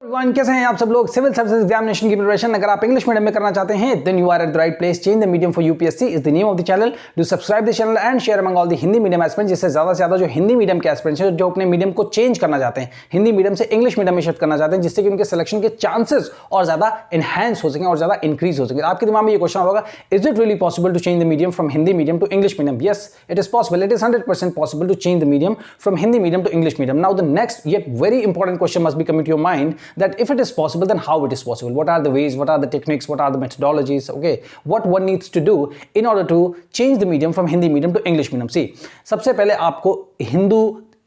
One कैसे हैं आप सब लोग। सिविल सर्विसेज एग्जामिनेशन की प्रिपरेशन अगर आप इंग्लिश मीडियम में करना चाहते हैं then you are at the right place. Change the medium for UPSC is the name of the channel. Do subscribe the channel and share among all the Hindi medium aspirants, जिससे ज्यादा से ज्यादा जो Hindi medium के एस्पिरेंट्स हैं जो अपने medium को चेंज करना चाहते हैं, हिंदी मीडियम से इंग्लिश मीडियम में शिफ्ट करना चाहते हैं, जिससे कि उनके सिलेक्शन के चांसेस और ज्यादा एनहांस हो सकें और ज्यादा इंक्रीज हो सके। आपके दिमाग में ये क्वेश्चन होगा, is it really possible to change the medium from Hindi medium to English medium? Yes, it is possible. It is 100% possible to change the medium from Hindi medium to English medium. Now the next yet very important question must be coming to your mind, that if it is possible, then how it is possible? What are the ways, what are the techniques, what are the methodologies, okay, what one needs to do in order to change the medium from Hindi medium to English medium? See, सबसे पहले आपको हिंदू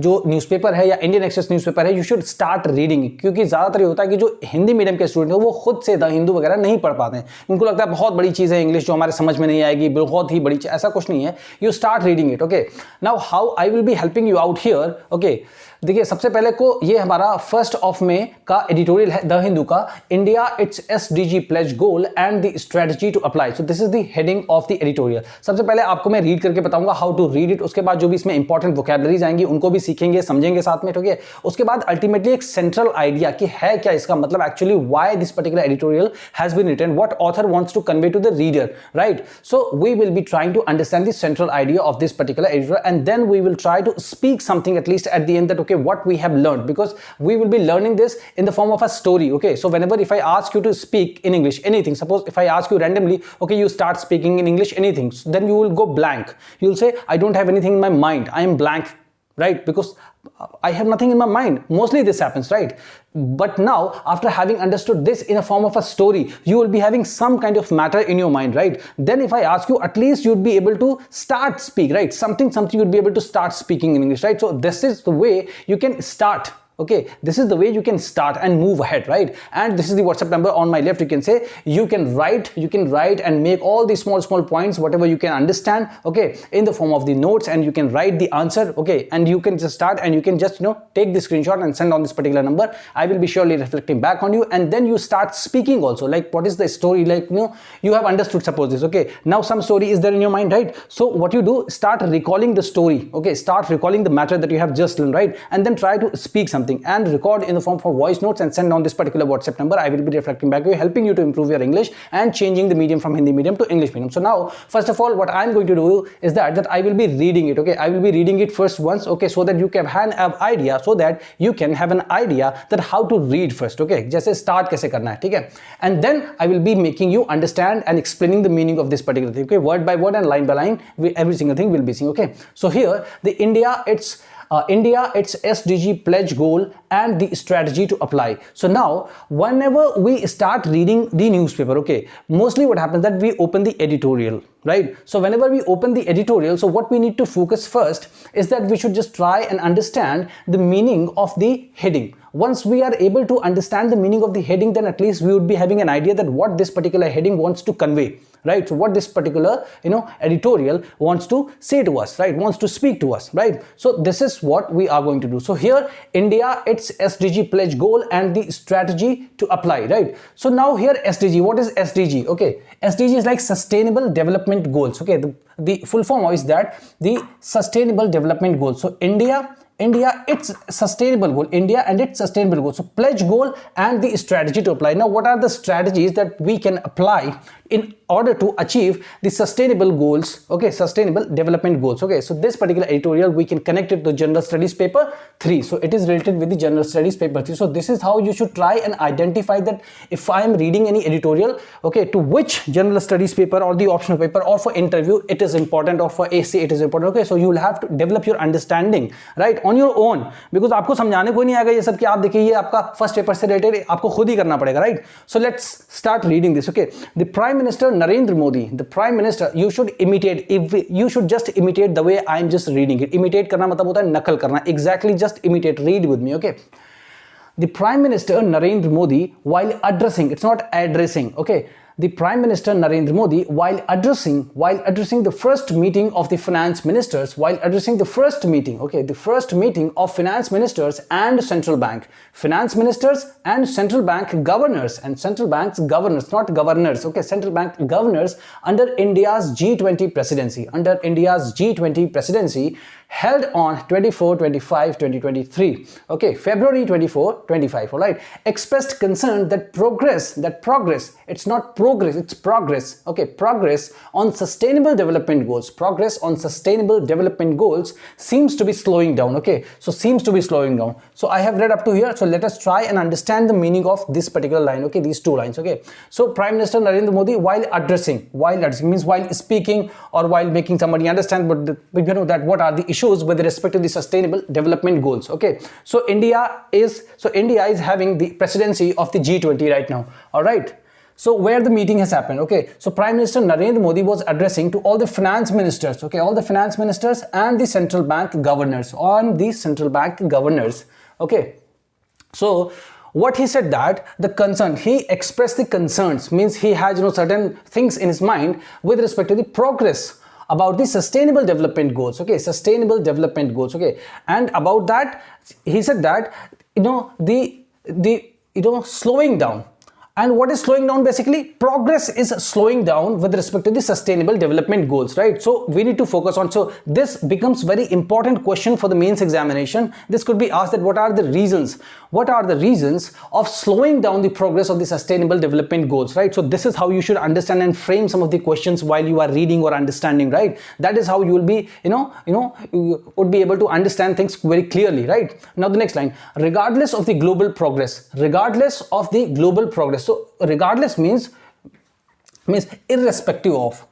जो newspaper है या Indian express newspaper है, you should start reading, क्योंकि ज़्यादातर ये होता है कि जो हिंदी मीडियम के स्टूडेंट हैं वो खुद से द हिंदू वगैरह नहीं पढ़ पाते हैं। उनको लगता है बहुत बड़ी चीज़ है इंग्लिश जो हमारे समझ में नहीं आएगी, बहुत ही बड़ी चीज़, ऐसा कुछ नहीं है। You start reading it, okay. Now how I will be helping you out here, okay. देखिए, सबसे पहले को ये हमारा 1 May का एडिटोरियल है द हिंदू का, India its SDG pledge goal and the strategy to apply. So this is the heading of the editorial. सबसे पहले आपको मैं रीड करके बताऊंगा हाउ टू रीड इट, उसके बाद जो भी इसमें इंपॉर्टेंट वोकैबुलरीज आएंगी उनको भी सीखेंगे, समझेंगे साथ में, ठीक है। उसके बाद अल्टीमेटली एक सेंट्रल आइडिया कि है क्या इसका मतलब, actually why this particular editorial has been written, what author wants to convey to the reader, right? So we will be trying to understand the central idea of this particular editorial and then we will try to speak something at least at the end, that okay, what we have learned, because we will be learning this in the form of a story, okay? So whenever if I ask you to speak in English anything, suppose if I ask you randomly, okay, you start speaking in English anything, so then you will go blank. You will say, I don't have anything in my mind, I am blank, right? Because I have nothing in my mind. Mostly this happens, right? But now, after having understood this in a form of a story, you will be having some kind of matter in your mind, right? Then if I ask you, at least you'd be able to start speak, right? Something you'd be able to start speaking in English, right? So this is the way you can start. Okay, this is the way you can start and move ahead, right? And this is the WhatsApp number on my left. You can say, you can write and make all these small points, whatever you can understand, okay, in the form of the notes, and you can write the answer, okay, and you can just start and you can just, take the screenshot and send on this particular number. I will be surely reflecting back on you, and then you start speaking also, like what is the story, like, you have understood, suppose this, okay, now some story is there in your mind, right? So what you do, start recalling the story, okay, start recalling the matter that you have just learned, right? And then try to speak something and record in the form of voice notes and send on this particular WhatsApp number. I will be reflecting back to you, helping you to improve your English and changing the medium from Hindi medium to English medium. So now, first of all, what I'm going to do is that I will be reading it, okay? I will be reading it first once, okay, so that you can have an idea, so that you can have an idea that how to read first, okay? जैसे start कैसे करना है, ठीक है? And then I will be making you understand and explaining the meaning of this particular thing, okay? Word by word and line by line, every single thing will be seen, okay? So here, the India its SDG pledge goal and the strategy to apply. So now, whenever we start reading the newspaper, okay, mostly what happens that we open the editorial, right? So whenever we open the editorial, so what we need to focus first is that we should just try and understand the meaning of the heading. Once we are able to understand the meaning of the heading, then at least we would be having an idea that what this particular heading wants to convey, right? So what this particular, editorial wants to say to us, right? Wants to speak to us, right? So this is what we are going to do. So here, India, its SDG pledge goal and the strategy to apply, right? So now here, SDG, what is SDG? Okay, SDG is like Sustainable Development Goals, okay? The full form is that the Sustainable Development Goals. So India, its sustainable goal, India and its sustainable goal. So pledge goal and the strategy to apply. Now, what are the strategies that we can apply in order to achieve the sustainable goals, okay, sustainable development goals, okay? So this particular editorial, we can connect it to general studies paper 3. So it is related with the general studies paper 3. So this is how you should try and identify that if I am reading any editorial, okay, to which general studies paper or the optional paper or for interview it is important, or for essay it is important, okay? So you will have to develop your understanding, right, on your own, because आपको समझाने कोई नहीं आएगा ये सब कि आप देखिए ये आपका फर्स्ट पेपर से रिलेटेड, आपको खुद ही करना पड़ेगा, right? So let's start reading this, okay? The Prime Minister Narendra Modi, the Prime Minister, you should imitate, you should just imitate the way I am just reading it. Imitate करना मतलब होता है नकल करना, exactly, just imitate, read with me, okay? The Prime Minister Narendra Modi, while addressing, it's not addressing, okay? the Prime Minister Narendra Modi, while addressing the first meeting of the finance ministers, the first meeting of finance ministers and central bank governors, and central banks governors, not governors, okay, central bank governors under India's G20 presidency held on 24-25-2023, okay, February 24-25, all right, expressed concern that progress, it's not progress, it's progress, okay, progress on sustainable development goals seems to be slowing down, okay, so seems to be slowing down. So I have read up to here, so let us try and understand the meaning of this particular line, okay, these two lines, okay. So Prime Minister Narendra Modi, while addressing means while speaking or while making somebody understand, but we know that what are the issues with respect to the sustainable development goals, okay. So India is having the presidency of the G20 right now, all right. So where the meeting has happened, okay, so Prime Minister Narendra Modi was addressing to all the finance ministers, okay, all the finance ministers and the central bank governors, okay. So what he said, that the concern, he expressed the concerns, means he has certain things in his mind with respect to the progress about the sustainable development goals, okay, and about that he said that slowing down. And what is slowing down? Basically, progress is slowing down with respect to the sustainable development goals, right? So we need to focus on, so this becomes very important question for the mains examination. This could be asked that what are the reasons of slowing down the progress of the sustainable development goals, right? So this is how you should understand and frame some of the questions while you are reading or understanding, right? That is how you will be, you would be able to understand things very clearly, right? Now the next line, regardless of the global progress. So regardless means irrespective of,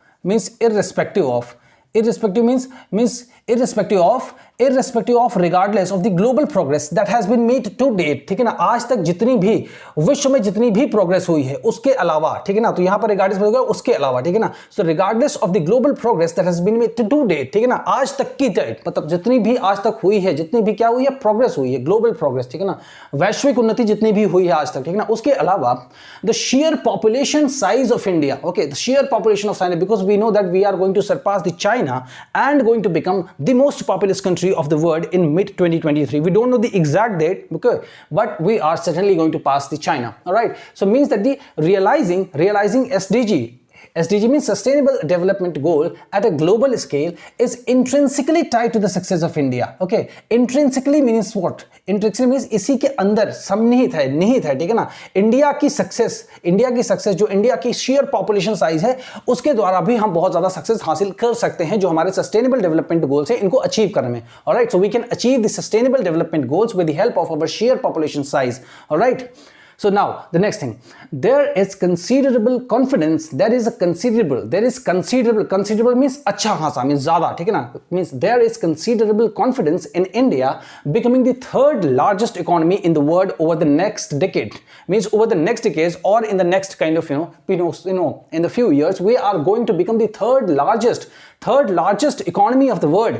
regardless of the global progress that has been made to date, ठीक है ना, आज तक जितनी भी विश्व में जितनी भी प्रोग्रेस हुई है उसके अलावा, ठीक है ना, तो यहाँ पर रिगार्डलेस होगा उसके अलावा, ठीक है ना, so regardless of the global progress that has been made to date, ठीक है ना, आज तक की डेट, मतलब जितनी भी आज तक हुई है, जितनी भी क्या हुई है, प्रोग्रेस हुई है, ग्लोबल प्रोग्रेस, ठीक है ना, वैश्विक उन्नति जितनी भी हुई है आज तक, ठीक है ना, उसके अलावा the share population size of India, okay, the share population of China, because we know that we are going to surpass the China and going to become the most populous country of the world in mid 2023. We don't know the exact date, okay, but we are certainly going to pass the China, all right. So means that the realizing SDG means sustainable development goal at a global scale is intrinsically tied to the success of India, okay. Intrinsically means what? Intrinsically means इसी के अंदर निहित है, ठीक है ना, India की success जो इंडिया की शेयर पॉपुलेशन साइज है उसके द्वारा भी हम बहुत ज्यादा सक्सेस हासिल कर सकते हैं जो हमारे सस्टेनेबल डेवलपमेंट गोल्स हैं इनको अचीव करने में, alright. So we can achieve the sustainable development goals with the help of our share population size, alright. So now the next thing, there is considerable means अच्छा खासा, means ज़्यादा, ठीक है ना, means there is considerable confidence in India becoming the third largest economy in the world over the next decade, means over the next decades or in the next kind of in the few years we are going to become the third largest economy of the world,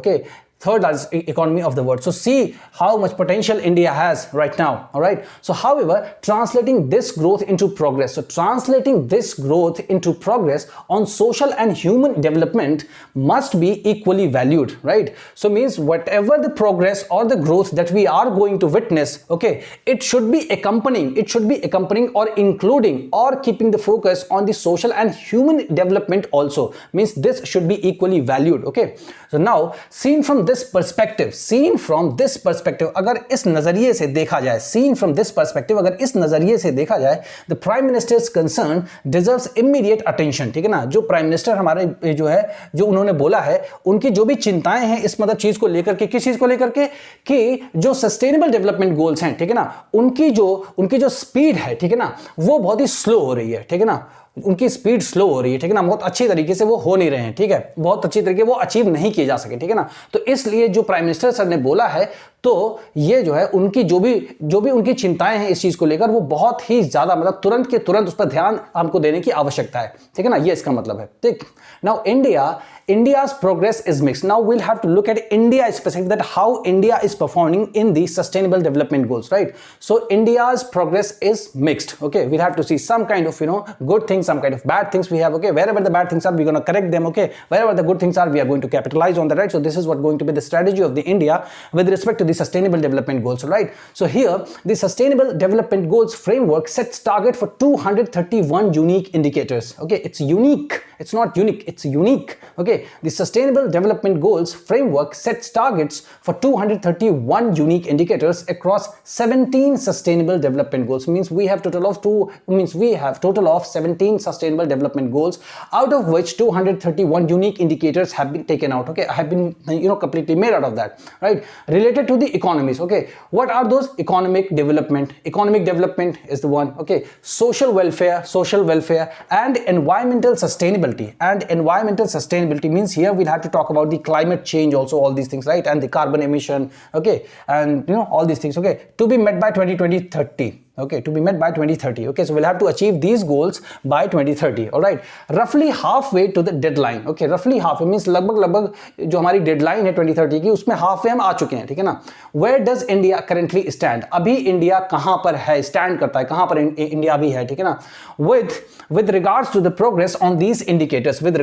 okay. Third largest economy of the world. So see how much potential India has right now, all right. So however, translating this growth into progress on social and human development must be equally valued, right. So means whatever the progress or the growth that we are going to witness, okay, it should be accompanying or including or keeping the focus on the social and human development also, means this should be equally valued, okay. So now seen from this perspective, अगर इस नजरिए से देखा जाए, the prime minister's concern deserves immediate attention, ठीक है ना, जो प्राइम मिनिस्टर हमारे जो उन्होंने बोला है, उनकी जो भी चिंताएं हैं इस मतलब चीज को लेकर के, किस चीज को लेकर के, कि जो सस्टेनेबल डेवलपमेंट गोल्स हैं, ठीक है ना, उनकी जो स्पीड है, ठीक है ना, वो बहुत ही स्लो हो रही है, ठीक है ना, उनकी स्पीड स्लो हो रही है, ठीक है ना, बहुत अच्छी तरीके से वो हो नहीं रहे हैं, ठीक है, बहुत अच्छी तरीके वो अचीव नहीं किए जा सके, ठीक है ना. तो इसलिए जो प्राइम मिनिस्टर सर ने बोला है तो ये जो है उनकी जो भी उनकी चिंताएं हैं इस चीज को लेकर, वो बहुत ही ज्यादा मतलब तुरंत के तुरंत उस पर ध्यान हमको देने की आवश्यकता है, ठीक है ना, ये इसका मतलब है। ठीक, now India's progress is mixed. Now we'll have to look at India specifically, that how India is performing in the sustainable development goals, right? So India's progress is mixed. Okay, we'll have to see some kind of good things, some kind of bad things we have. Okay, wherever the bad things are, we're going to correct them. Okay, wherever the good things are, we are going to capitalize on that, right? So this is what going to be the strategy of the India with respect to the sustainable development goals, right? So here the sustainable development goals framework sets target for 231 unique indicators. Okay, it's unique, it's not unique, it's unique. Okay, the sustainable development goals framework sets targets for 231 unique indicators across 17 sustainable development goals. Means we have total of 17 sustainable development goals, out of which 231 unique indicators have been taken out. Okay, have been completely made out of that, right? Related to the economies. Okay, what are those? Economic development is the one. Okay, social welfare and environmental sustainability means here we'll have to talk about the climate change also, all these things, right? And the carbon emission, okay, and all these things, okay, to be met by 2030. Okay, to be met by 2030. Okay, so we'll have to achieve these goals by 2030. All right, roughly halfway to the deadline. Okay, roughly halfway means लगभग जो हमारी deadline है 2030 की, उसमें halfway हम आ चुके हैं, ठीक है ना। Where does India currently stand? अभी इंडिया कहां पर है, स्टैंड करता है, कहां पर इंडिया भी है, ठीक है ना। With regards to the progress on these indicators, which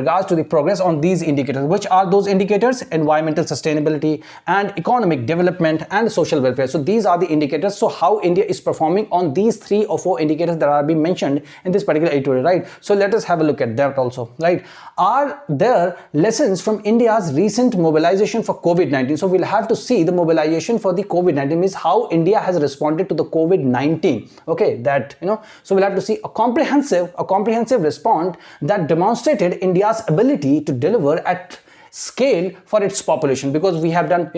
are those indicators? Environmental sustainability and economic development and social welfare. So these are the indicators. So how India is performing on these 3 or 4 indicators that are being mentioned in this particular editorial, right? So let us have a look at that also, right? Are there lessons from India's recent mobilization for COVID-19? So we'll have to see the mobilization for the COVID-19, means how India has responded to the COVID-19. Okay, that so we'll have to see a comprehensive response that demonstrated India's ability to deliver at scale for its population, because we have done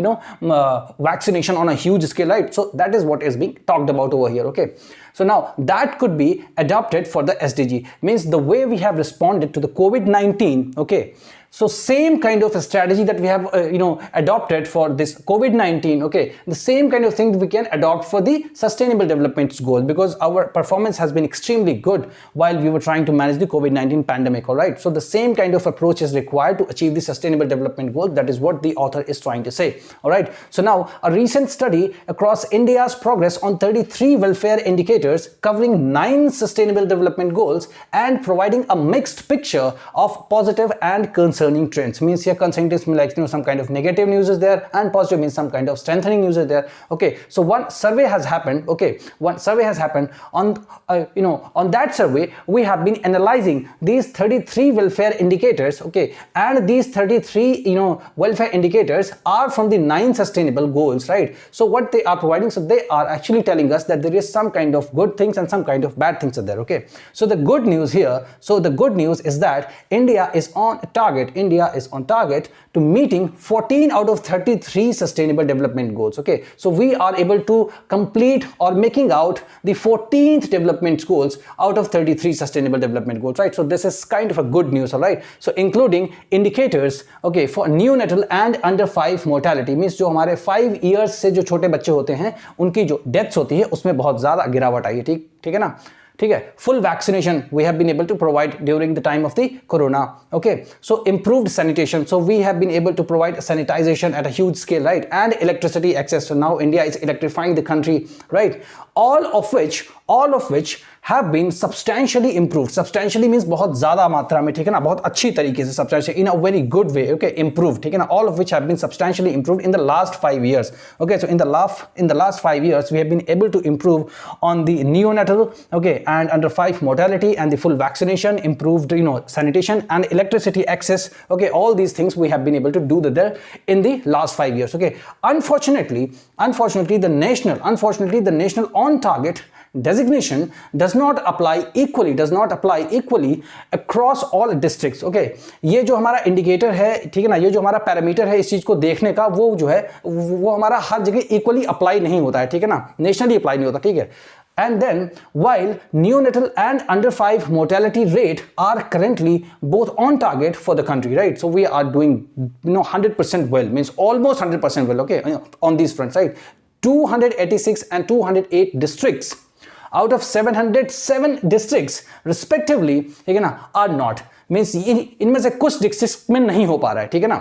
vaccination on a huge scale, right? So that is what is being talked about over here. Okay, so now that could be adopted for the SDG, means the way we have responded to the COVID-19. Okay, so same kind of a strategy that we have adopted for this COVID-19. Okay, the same kind of thing we can adopt for the sustainable development goal, because our performance has been extremely good while we were trying to manage the COVID-19 pandemic. All right, so the same kind of approach is required to achieve the sustainable development goal. That is what the author is trying to say. All right, so now a recent study across India's progress on 33 welfare indicators covering 9 sustainable development goals and providing a mixed picture of positive and concerning trends. Means here concerning trends means like some kind of negative news is there, and positive means some kind of strengthening news is there. Okay, so one survey has happened. Okay, one survey has happened on on that survey we have been analyzing these 33 welfare indicators. Okay, and these 33 welfare indicators are from the 9 sustainable goals, right? So what they are providing, so they are actually telling us that there is some kind of good things and some kind of bad things are there. Okay, so the good news here, is that India is on target to meeting 14 out of 33 sustainable development goals. Okay, so we are able to complete or making out the 14th development goals out of 33 sustainable development goals, right? So this is kind of a good news. All right, so including indicators, okay, for neonatal and under 5 mortality, means जो हमारे 5 years से जो छोटे बच्चे होते हैं उनकी जो डेथ्स होती है उसमें बहुत ज्यादा गिरावट आई है। ठीक है ना, ठीक है। Full vaccination we have been able to provide during the time of the corona. Okay, so improved sanitation, so we have been able to provide sanitization at a huge scale, right? And electricity access, so now India is electrifying the country, right? all of which have been substantially improved. Substantially means बहुत ज्यादा मात्रा में, ठीक है ना, बहुत अच्छी तरीके से, substantially in a very good way, okay, improved, ठीक है ना, all of which have been substantially improved in the last 5 years. Okay, so in the last 5 years we have been able to improve on the neonatal, okay, and under 5 mortality, and the full vaccination, improved sanitation and electricity access. Okay, all these things we have been able to do there in the last 5 years. Okay, unfortunately the national on target designation does not apply equally across all districts. Okay, ये जो हमारा indicator है, ठीक है ना, ये जो हमारा पैरामीटर है इस चीज को देखने का, वो जो है वो हमारा हर जगह इक्वली अप्लाई नहीं होता है, ठीक है ना, नेशनली अप्लाई नहीं होता, ठीक है। And then while neonatal and under 5 mortality rate are currently both on target for the country, right? So we are doing 100% well, means almost 100% well, okay, on these fronts, right? 286 and 208 districts out of 707 districts respectively, ठीक है ना, are not, means इनमें से कुछ district में नहीं हो पा रहा है, ठीक है ना.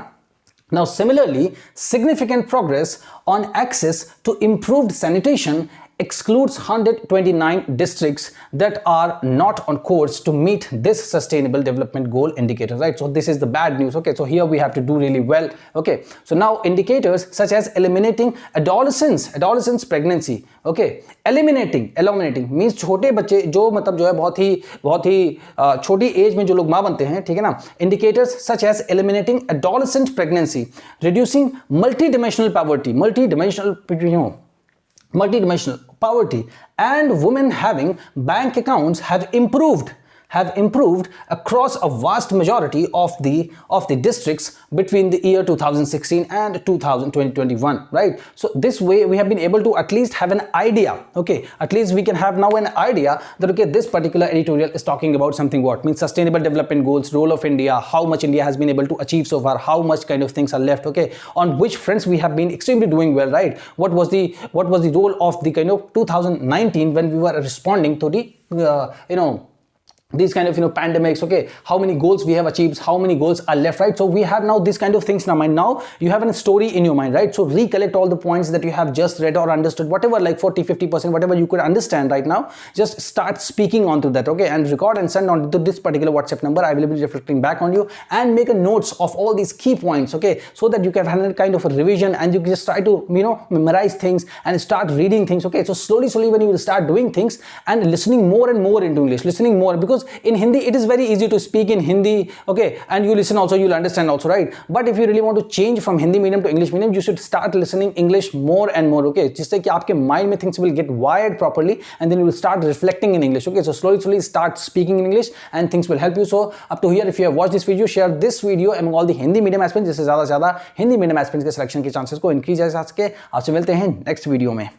Now similarly, significant progress on access to improved sanitation excludes 129 districts that are not on course to meet this sustainable development goal indicator, right? So this is the bad news, okay? So here we have to do really well, okay? So now indicators such as eliminating adolescence pregnancy, okay? Eliminating means छोटे बच्चे जो मतलब जो है बहुत ही छोटी as में जो लोग माँ बनते हैं, ठीक है ना. Indicators such as eliminating adolescent pregnancy, reducing multidimensional poverty and women having bank accounts have improved across a vast majority of the districts between the year 2016 and 2021, right? So this way we have been able to at least have an idea, okay? At least we can have now an idea that, okay, this particular editorial is talking about something, what means sustainable development goals, role of India, how much India has been able to achieve so far, how much kind of things are left, okay, on which fronts we have been extremely doing well, right? What was the role of the kind of 2019 when we were responding to the these kind of pandemics, okay, how many goals we have achieved, how many goals are left, right? So we have now these kind of things in our mind. Now you have a story in your mind, right? So recollect all the points that you have just read or understood, whatever, like 40-50%, whatever you could understand right now, just start speaking onto that, okay, and record and send on to this particular WhatsApp number. I will be reflecting back on you and make a notes of all these key points, okay, so that you can have a kind of a revision and you can just try to memorize things and start reading things, okay? So slowly when you will start doing things and listening more and more into English, listening more, because in Hindi it is very easy to speak in Hindi, okay, and you listen also, you'll understand also, right? But if you really want to change from Hindi medium to English medium, you should start listening English more and more, okay, जिससे कि आपके mind में things will get wired properly and then you will start reflecting in English, okay? So slowly start speaking in English and things will help you. So up to here, if you have watched this video, share this video among all the Hindi medium aspirants, जिससे ज़्यादा से ज़्यादा Hindi medium aspirants के selection के chances को increase जा सके. आपसे मिलते हैं next video में.